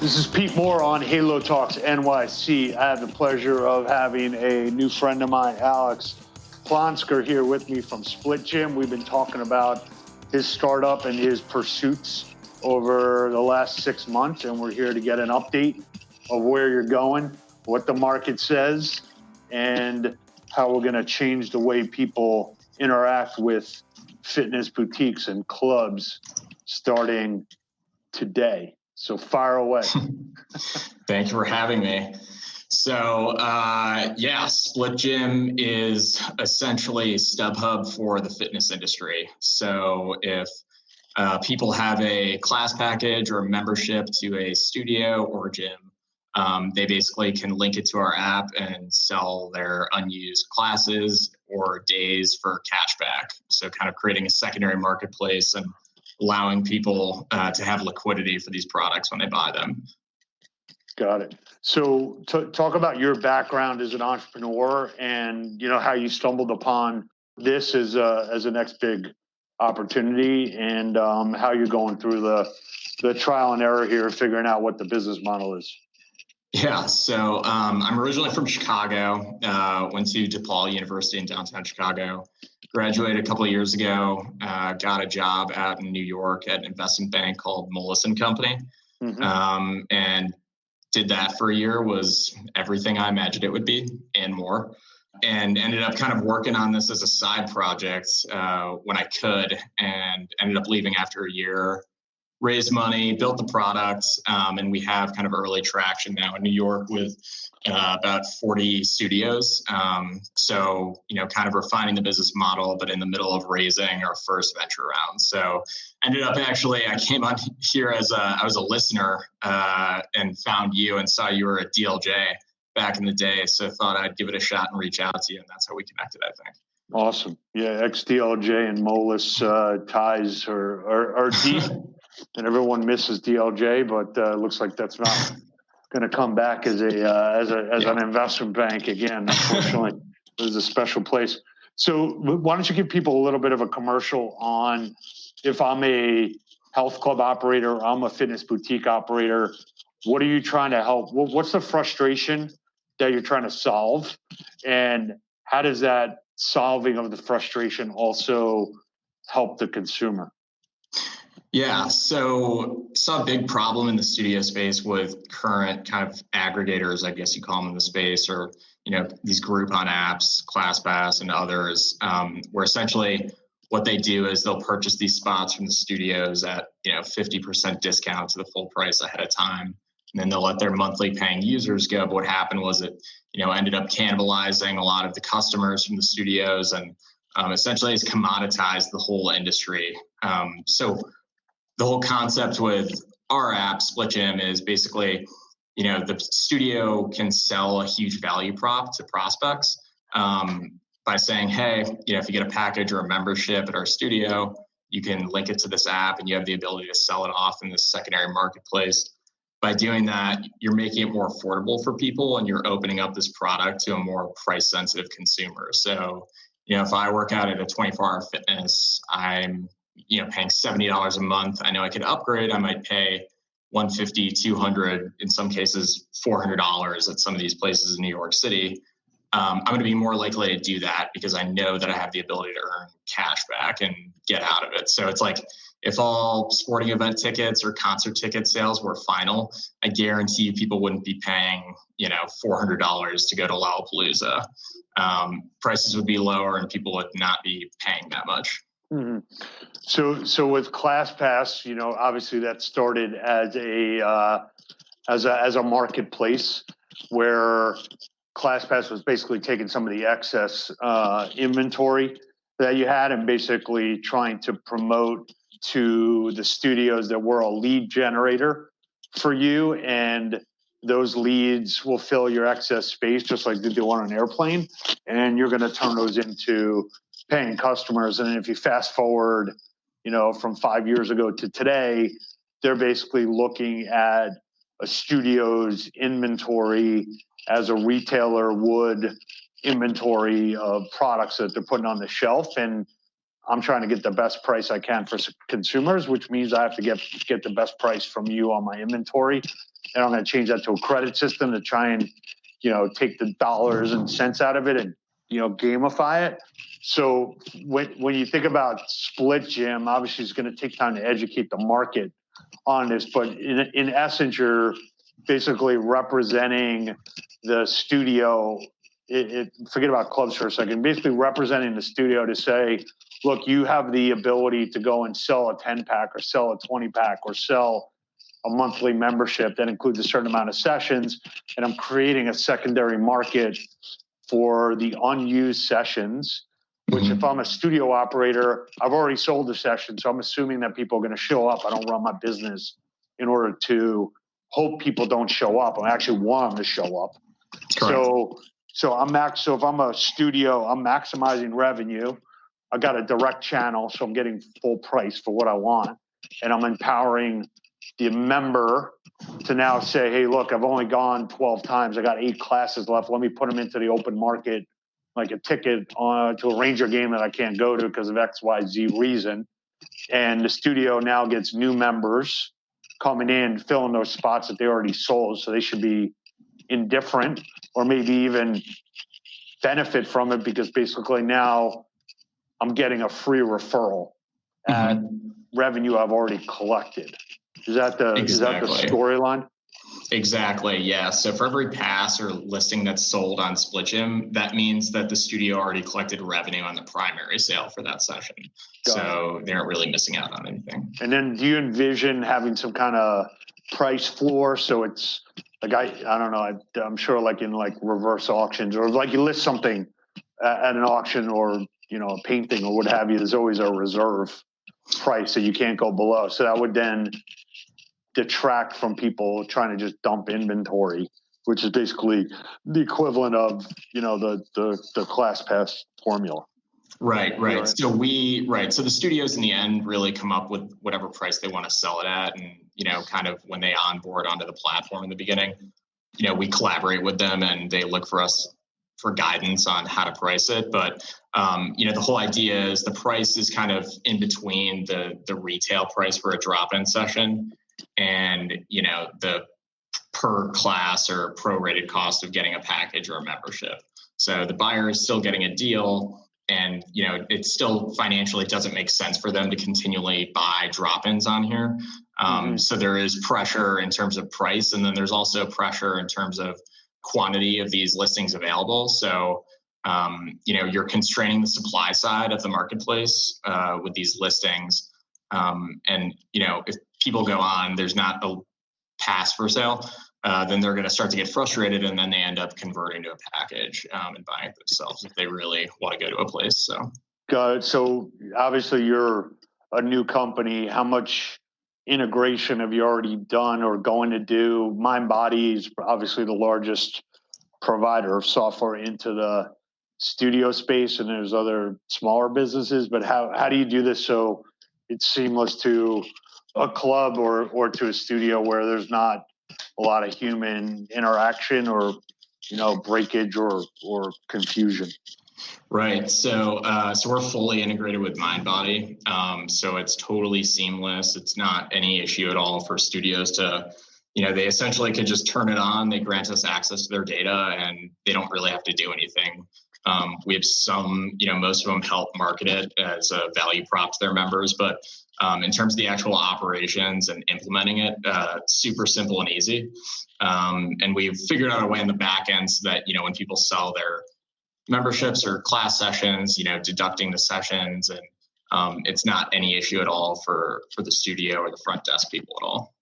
This is Pete Moore on Halo Talks NYC. I have the pleasure of having a new friend of mine, Alex Plonsker, here with me from SplitGym. We've been talking about his startup and his pursuits over the last 6 months, and we're here to get an update of where you're going, what the market says, and how we're going to change the way people interact with fitness boutiques and clubs starting today. So fire away. Thank you for having me. So, SplitGym is essentially StubHub for the fitness industry. So if people have a class package or a membership to a studio or gym, they basically can link it to our app and sell their unused classes or days for cashback. So kind of creating a secondary marketplace and allowing people to have liquidity for these products when they buy them. Got it. So talk about your background as an entrepreneur and, how you stumbled upon this as a next big opportunity, and how you're going through the trial and error here, figuring out what the business model is. Yeah, so I'm originally from Chicago, went to DePaul University in downtown Chicago, graduated a couple of years ago, got a job out in New York at an investment bank called Moelis & Company, and did that for a year. Was everything I imagined it would be and more, and ended up kind of working on this as a side project when I could, and ended up leaving after a year. Raised money, built the product, and we have kind of early traction now in New York with about 40 studios. So, kind of refining the business model, but in the middle of raising our first venture round. So ended up I came on here as I was a listener and found you and saw you were at DLJ back in the day. So thought I'd give it a shot and reach out to you. And that's how we connected, I think. Awesome. Yeah, ex-DLJ and Moelis ties are deep. And everyone misses DLJ, but it looks like that's not going to come back as an investment bank again. Unfortunately, it was a special place. So why don't you give people a little bit of a commercial on, if I'm a health club operator, I'm a fitness boutique operator, what are you trying to help? What's the frustration that you're trying to solve? And how does that solving of the frustration also help the consumer? Yeah, so saw a big problem in the studio space with current kind of aggregators, I guess you call them in the space, or these Groupon apps, ClassPass and others, where essentially what they do is they'll purchase these spots from the studios at 50% discount to the full price ahead of time, and then they'll let their monthly paying users go. But what happened was it ended up cannibalizing a lot of the customers from the studios, and essentially has commoditized the whole industry. So the whole concept with our app, SplitGym, is basically, the studio can sell a huge value prop to prospects by saying, hey, if you get a package or a membership at our studio, you can link it to this app and you have the ability to sell it off in this secondary marketplace. By doing that, you're making it more affordable for people and you're opening up this product to a more price-sensitive consumer. So, if I work out at a 24-hour fitness, I'm paying $70 a month. I know I could upgrade. I might pay $150, $200, in some cases $400 at some of these places in New York City. I'm going to be more likely to do that because I know that I have the ability to earn cash back and get out of it. So it's like if all sporting event tickets or concert ticket sales were final, I guarantee you people wouldn't be paying, $400 to go to Lollapalooza. Prices would be lower and people would not be paying that much. Mm-hmm. So with ClassPass, obviously that started as a marketplace where ClassPass was basically taking some of the excess inventory that you had and basically trying to promote to the studios that were a lead generator for you, and those leads will fill your excess space just like they do on an airplane, and you're going to turn those into paying customers. And if you fast forward, from 5 years ago to today, they're basically looking at a studio's inventory as a retailer would inventory of products that they're putting on the shelf. And I'm trying to get the best price I can for consumers, which means I have to get the best price from you on my inventory. and I'm going to change that to a credit system to try and, take the dollars and cents out of it and, gamify it. So when you think about SplitGym, obviously it's going to take time to educate the market on this, but in essence, you're basically representing the studio. Forget about clubs for a second. Basically representing the studio to say, look, you have the ability to go and sell a 10-pack or sell a 20-pack or sell a monthly membership that includes a certain amount of sessions. And I'm creating a secondary market for the unused sessions, which if I'm a studio operator, I've already sold the session. So I'm assuming that people are going to show up. I don't run my business in order to hope people don't show up. I actually want them to show up. Correct. So if I'm a studio, I'm maximizing revenue. I got a direct channel, so I'm getting full price for what I want. And I'm empowering the member to now say, hey, look, I've only gone 12 times. I got 8 classes left. Let me put them into the open market, like a ticket to a Ranger game that I can't go to because of X, Y, Z reason. And the studio now gets new members coming in, filling those spots that they already sold. So they should be indifferent or maybe even benefit from it because basically now I'm getting a free referral at revenue I've already collected. Is that the storyline? Exactly. Yeah. So for every pass or listing that's sold on SplitGym, that means that the studio already collected revenue on the primary sale for that session. So they aren't really missing out on anything. And then do you envision having some kind of price floor? So it's like, I don't know, I'm sure like in like reverse auctions or like you list something at an auction or, a painting or what have you, there's always a reserve price that you can't go below. So that would then detract from people trying to just dump inventory, which is basically the equivalent of, the class pass formula. Right. So so the studios in the end really come up with whatever price they want to sell it at. And, kind of when they onboard onto the platform in the beginning, we collaborate with them and they look for us for guidance on how to price it. But, the whole idea is the price is kind of in between the retail price for a drop-in session and, the per class or prorated cost of getting a package or a membership. So the buyer is still getting a deal and, it still financially doesn't make sense for them to continually buy drop-ins on here. So there is pressure in terms of price. And then there's also pressure in terms of quantity of these listings available. So, you're constraining the supply side of the marketplace with these listings. And, if people go on, there's not a pass for sale, then they're going to start to get frustrated and then they end up converting to a package and buying it themselves if they really want to go to a place. So, got it. So obviously you're a new company. How much integration have you already done or going to do? MindBody is obviously the largest provider of software into the studio space, and there's other smaller businesses. But how do you do this so it's seamless to a club or to a studio where there's not a lot of human interaction or breakage or confusion? Right. So we're fully integrated with MindBody. So it's totally seamless. It's not any issue at all for studios to, they essentially could just turn it on. They grant us access to their data and they don't really have to do anything. We have some, most of them help market it as a value prop to their members, but in terms of the actual operations and implementing it, super simple and easy. And we've figured out a way in the back end so that, when people sell their memberships or class sessions, deducting the sessions, and it's not any issue at all for the studio or the front desk people at all.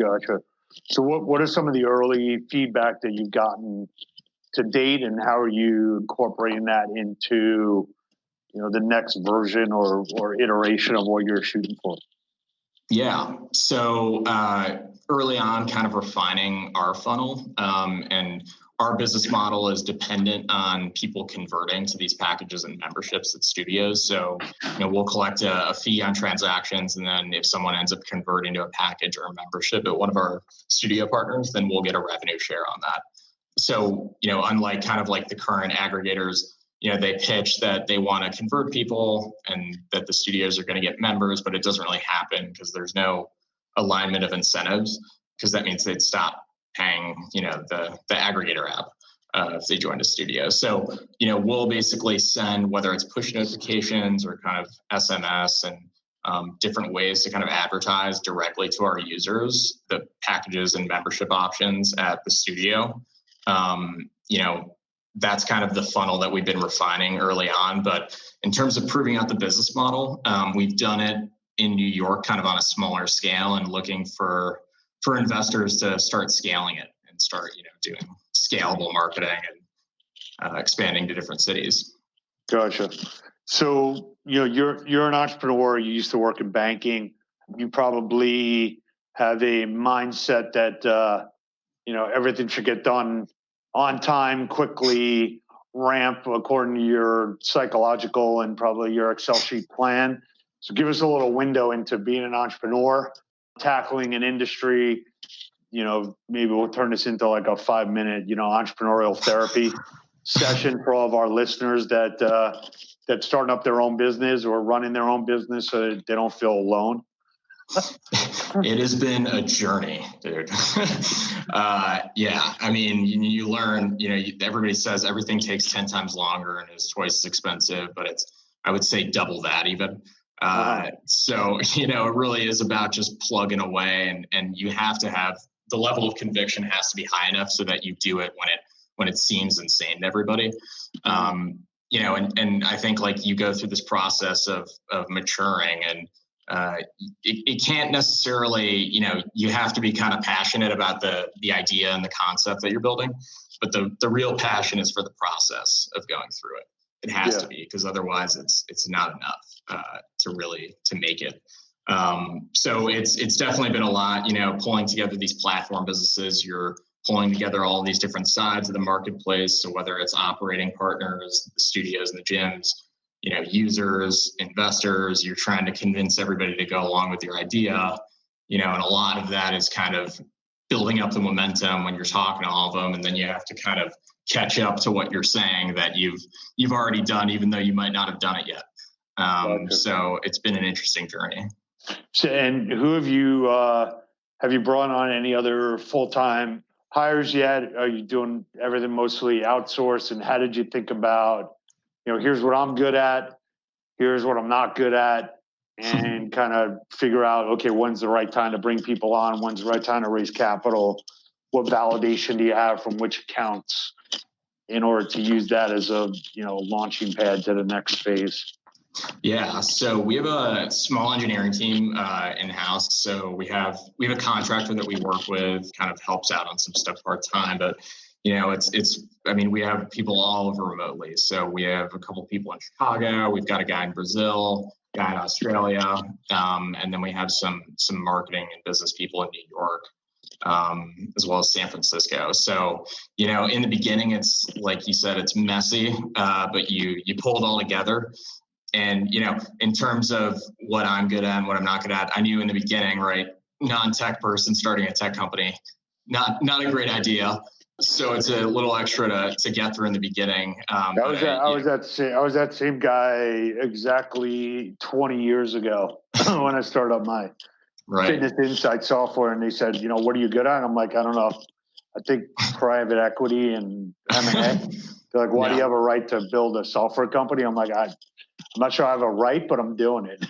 Gotcha. So what are some of the early feedback that you've gotten to date, and how are you incorporating that into the next version or iteration of what you're shooting for? Yeah. So early on, kind of refining our funnel, and our business model is dependent on people converting to these packages and memberships at studios. So, we'll collect a fee on transactions. And then if someone ends up converting to a package or a membership at one of our studio partners, then we'll get a revenue share on that. So, unlike kind of like the current aggregators, they pitch that they want to convert people and that the studios are going to get members, but it doesn't really happen because there's no alignment of incentives. because that means they'd stop paying, the aggregator app if they joined a studio. So, we'll basically send, whether it's push notifications or kind of SMS and different ways to kind of advertise directly to our users, the packages and membership options at the studio. That's kind of the funnel that we've been refining early on. But in terms of proving out the business model, we've done it in New York kind of on a smaller scale and looking for investors to start scaling it and start, doing scalable marketing and expanding to different cities. Gotcha. So, you're an entrepreneur. You used to work in banking. You probably have a mindset that, everything should get done on time, quickly, ramp according to your psychological and probably your Excel sheet plan. So give us a little window into being an entrepreneur, tackling an industry. Maybe we'll turn this into like a 5-minute, entrepreneurial therapy session for all of our listeners that's starting up their own business or running their own business so that they don't feel alone. It has been a journey, dude. Yeah. I mean, you learn, everybody says everything takes 10 times longer and is twice as expensive, but I would say double that even. So, it really is about just plugging away and you have to have the level of conviction has to be high enough so that you do it when it seems insane to everybody. And I think like you go through this process of maturing and, it can't necessarily, you have to be kind of passionate about the idea and the concept that you're building, but the real passion is for the process of going through it. It has to be, because otherwise it's not enough to make it. So it's definitely been a lot, pulling together these platform businesses. You're pulling together all these different sides of the marketplace. So whether it's operating partners, the studios and the gyms, users, investors, you're trying to convince everybody to go along with your idea, and a lot of that is kind of building up the momentum when you're talking to all of them. And then you have to kind of catch up to what you're saying that you've already done, even though you might not have done it yet. So it's been an interesting journey. So, and who have you brought on any other full-time hires yet? Are you doing everything mostly outsourced? And how did you think about, here's what I'm good at, here's what I'm not good at, and kind of figure out, okay, when's the right time to bring people on? When's the right time to raise capital? What validation do you have from which accounts in order to use that as a, launching pad to the next phase? Yeah, so we have a small engineering team in-house. So we have a contractor that we work with, kind of helps out on some stuff part-time, but we have people all over remotely. So we have a couple people in Chicago. We've got a guy in Brazil, a guy in Australia, and then we have some marketing and business people in New York, as well as San Francisco. So, in the beginning, it's like you said, it's messy, but you pull it all together. And, in terms of what I'm good at and what I'm not good at, I knew in the beginning, right, non-tech person starting a tech company, not a great idea. So it's a little extra to get through in the beginning. I was that same guy exactly 20 years ago when I started up my fitness insight software, and they said, what are you good at? And I'm like, I don't know. I think private equity and M&A. They're like, why do you have a right to build a software company? I'm like, I'm not sure I have a right, but I'm doing it.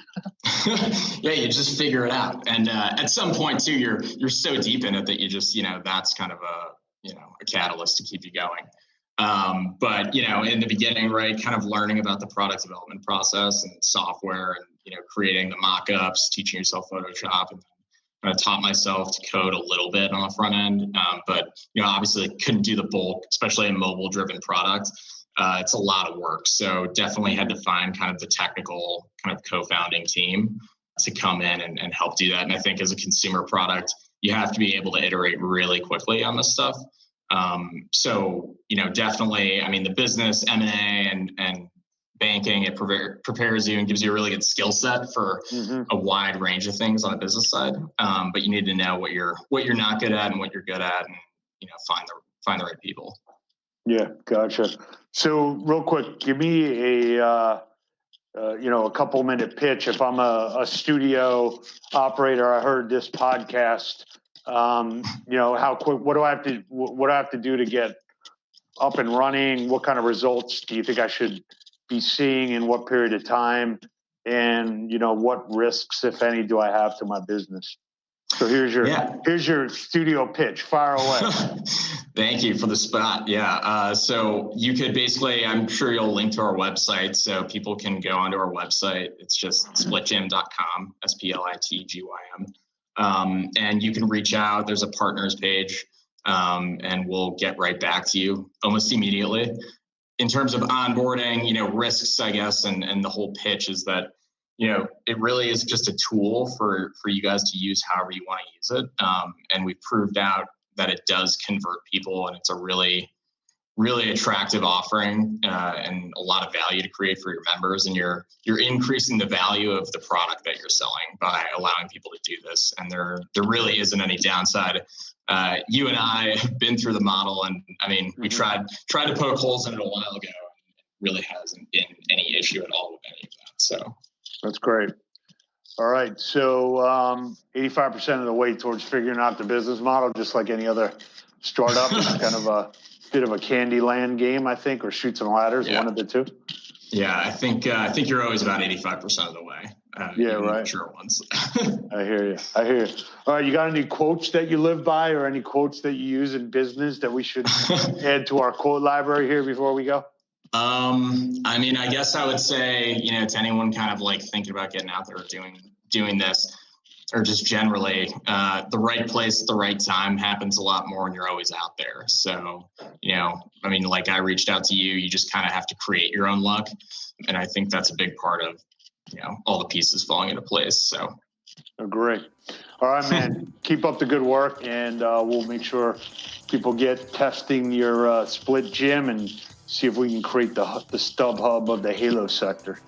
Yeah, you just figure it out. And at some point too, you're so deep in it that you just, that's kind of a catalyst to keep you going. But, in the beginning, right, kind of learning about the product development process and software and, creating the mock-ups, teaching yourself Photoshop, and kind of taught myself to code a little bit on the front end. But, obviously couldn't do the bulk, especially a mobile-driven product. It's a lot of work. So definitely had to find kind of the technical kind of co-founding team to come in and help do that. And I think as a consumer product, you have to be able to iterate really quickly on this stuff. So, definitely, the business, M&A and banking, it prepares you and gives you a really good skill set for a wide range of things on the business side. But you need to know what you're not good at and what you're good at, and, find the right people. Yeah. Gotcha. So real quick, give me a couple minute pitch. If I'm a studio operator, I heard this podcast, You know, how quick, what do I have to do to get up and running? What kind of results do you think I should be seeing in what period of time? And, you know, what risks, if any, do I have to my business? So here's your studio pitch. Fire away. Thank you for the spot. Yeah. So you could basically, I'm sure you'll link to our website so people can go onto our website. It's just splitgym.com, SPLITGYM. And you can reach out. There's a partners page, and we'll get right back to you almost immediately. In terms of onboarding, you know, risks, I guess, and the whole pitch is that, you know, it really is just a tool for you guys to use however you want to use it. And we've proved out that it does convert people, and it's a really, really attractive offering, and a lot of value to create for your members. And you're increasing the value of the product that you're selling by allowing people to do this. And there really isn't any downside. You and I have been through the model, and I mean, we tried to poke holes in it a while ago, and it really hasn't been any issue at all with any of that. So that's great. All right. So 85% of the way towards figuring out the business model, just like any other startup, it's kind of a bit of a candy land game, I think, or Chutes and Ladders, one of the two. Yeah, I think you're always about 85% of the way. Right. Sure ones. I hear you. All right. You got any quotes that you live by, or any quotes that you use in business that we should add to our quote library here before we go? I mean, I guess I would say, you know, to anyone kind of like thinking about getting out there or doing this, or just generally, the right place at the right time happens a lot more when you're always out there. So, you know, I mean, like I reached out to you, you just kind of have to create your own luck. And I think that's a big part of, you know, all the pieces falling into place. So. Agree. All right, man. Keep up the good work, and we'll make sure people get testing your SplitGym and see if we can create the StubHub of the Halo sector.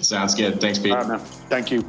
Sounds good. Thanks, Pete. All right, man. Thank you.